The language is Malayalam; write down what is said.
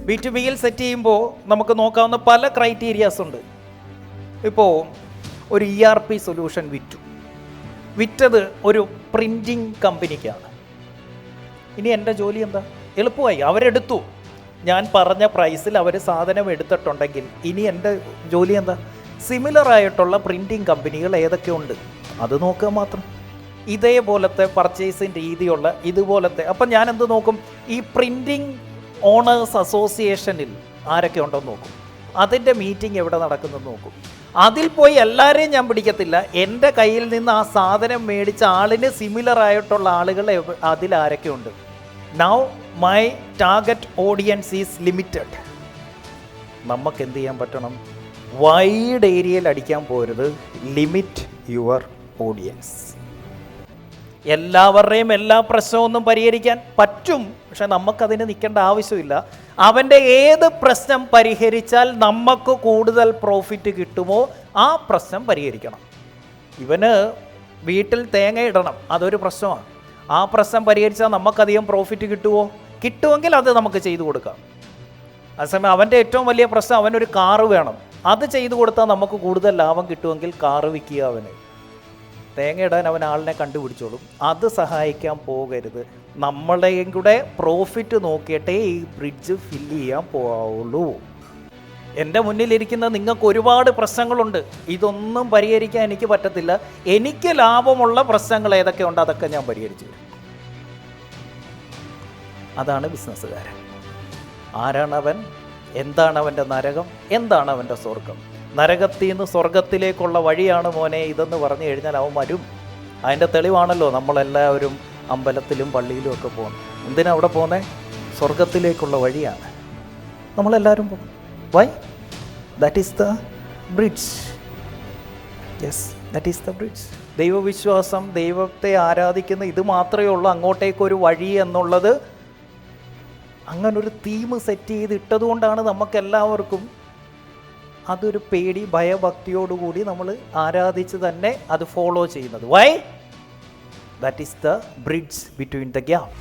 B2Bയിൽ സെറ്റ് ചെയ്യുമ്പോൾ നമുക്ക് നോക്കാവുന്ന പല ക്രൈറ്റീരിയാസ് ഉണ്ട്. ഇപ്പോൾ ഒരു ERP സൊല്യൂഷൻ വിറ്റത് ഒരു പ്രിൻറ്റിങ് കമ്പനിക്കാണ്. ഇനി എൻ്റെ ജോലി എന്താ? എളുപ്പമായി, അവരെടുത്തു. ഞാൻ പറഞ്ഞ പ്രൈസിൽ അവർ സാധനം എടുത്തിട്ടുണ്ടെങ്കിൽ ഇനി എൻ്റെ ജോലി എന്താ? സിമിലറായിട്ടുള്ള പ്രിൻറ്റിങ് കമ്പനികൾ ഏതൊക്കെയുണ്ട് അത് നോക്കുക മാത്രം. ഇതേപോലത്തെ പർച്ചേസിങ് രീതിയുള്ള ഇതുപോലത്തെ. അപ്പം ഞാൻ എന്ത് നോക്കും? ഈ പ്രിൻറ്റിങ് ഓണേഴ്സ് അസോസിയേഷനിൽ ആരൊക്കെ ഉണ്ടെന്ന് നോക്കും. അതിൻ്റെ മീറ്റിംഗ് എവിടെ നടക്കുന്നെന്ന് നോക്കും. അതിൽ പോയി എല്ലാവരെയും ഞാൻ പിടിക്കത്തില്ല. എൻ്റെ കയ്യിൽ നിന്ന് ആ സാധനം മേടിച്ച ആളിന് സിമിലറായിട്ടുള്ള ആളുകൾ അതിലാരൊക്കെ ഉണ്ട്. Now my target audience is limited. നമുക്ക് എന്ത് ചെയ്യാൻ പറ്റണം? വൈഡ് ഏരിയയിൽ അടിക്കാൻ പോരുത്. Limit your audience. എല്ലാവരുടെയും എല്ലാ പ്രശ്നമൊന്നും പരിഹരിക്കാൻ പറ്റും, പക്ഷെ നമുക്കതിന് നിൽക്കേണ്ട ആവശ്യമില്ല. അവൻ്റെ ഏത് പ്രശ്നം പരിഹരിച്ചാൽ നമുക്ക് കൂടുതൽ പ്രോഫിറ്റ് കിട്ടുമോ ആ പ്രശ്നം പരിഹരിക്കണം. ഇവന് വീട്ടിൽ തേങ്ങ ഇടണം, അതൊരു പ്രശ്നമാണ്. ആ പ്രശ്നം പരിഹരിച്ചാൽ നമുക്കധികം പ്രോഫിറ്റ് കിട്ടുമോ? കിട്ടുമെങ്കിൽ അത് നമുക്ക് ചെയ്തു കൊടുക്കാം. അതേസമയം അവൻ്റെ ഏറ്റവും വലിയ പ്രശ്നം അവനൊരു കാറ് വേണം, അത് ചെയ്തു കൊടുത്താൽ നമുക്ക് കൂടുതൽ ലാഭം കിട്ടുമെങ്കിൽ കാറ് വിൽക്കുക. അവന് തേങ്ങ ഇടാൻ അവൻ ആളിനെ കണ്ടുപിടിച്ചോളും. അത് സഹായിക്കാൻ പോകരുത്. നമ്മളെയും കൂടെ പ്രോഫിറ്റ് നോക്കിയിട്ടേ ഈ ബ്രിഡ്ജ് ഫില്ല് ചെയ്യാൻ പോവുള്ളൂ. എൻ്റെ മുന്നിലിരിക്കുന്ന നിങ്ങൾക്ക് ഒരുപാട് പ്രശ്നങ്ങളുണ്ട്, ഇതൊന്നും പരിഹരിക്കാൻ എനിക്ക് പറ്റത്തില്ല. എനിക്ക് ലാഭമുള്ള പ്രശ്നങ്ങൾ ഏതൊക്കെയുണ്ട് അതൊക്കെ ഞാൻ പരിഹരിച്ചു തരും. അതാണ് ബിസിനസ്സുകാരൻ. ആരാണവൻ? എന്താണ് അവൻ്റെ നരകം? എന്താണ് അവൻ്റെ സ്വർഗം? നരകത്തിൽ നിന്ന് സ്വർഗത്തിലേക്കുള്ള വഴിയാണ് മോനെ ഇതെന്ന് പറഞ്ഞു കഴിഞ്ഞാൽ അവൻ വരും. അതിൻ്റെ തെളിവാണല്ലോ നമ്മളെല്ലാവരും അമ്പലത്തിലും പള്ളിയിലും ഒക്കെ പോകുന്നത്. എന്തിനാ അവിടെ പോകുന്നത്? സ്വർഗത്തിലേക്കുള്ള വഴിയാണ് നമ്മളെല്ലാവരും പോകും. Why? That is the bridge. Yes, that is the bridge. ദൈവവിശ്വാസം, ദൈവത്തെ ആരാധിക്കുന്ന ഇത് മാത്രമേ ഉള്ളൂ അങ്ങോട്ടേക്കൊരു വഴി എന്നുള്ളത്. അങ്ങനൊരു തീം സെറ്റ് ചെയ്ത് ഇട്ടതുകൊണ്ടാണ് നമുക്കെല്ലാവർക്കും അതൊരു പേടി ഭയഭക്തിയോടുകൂടി നമ്മൾ ആരാധിച്ച് തന്നെ അത് ഫോളോ ചെയ്യുന്നത്. Why? That is the bridge between the gap.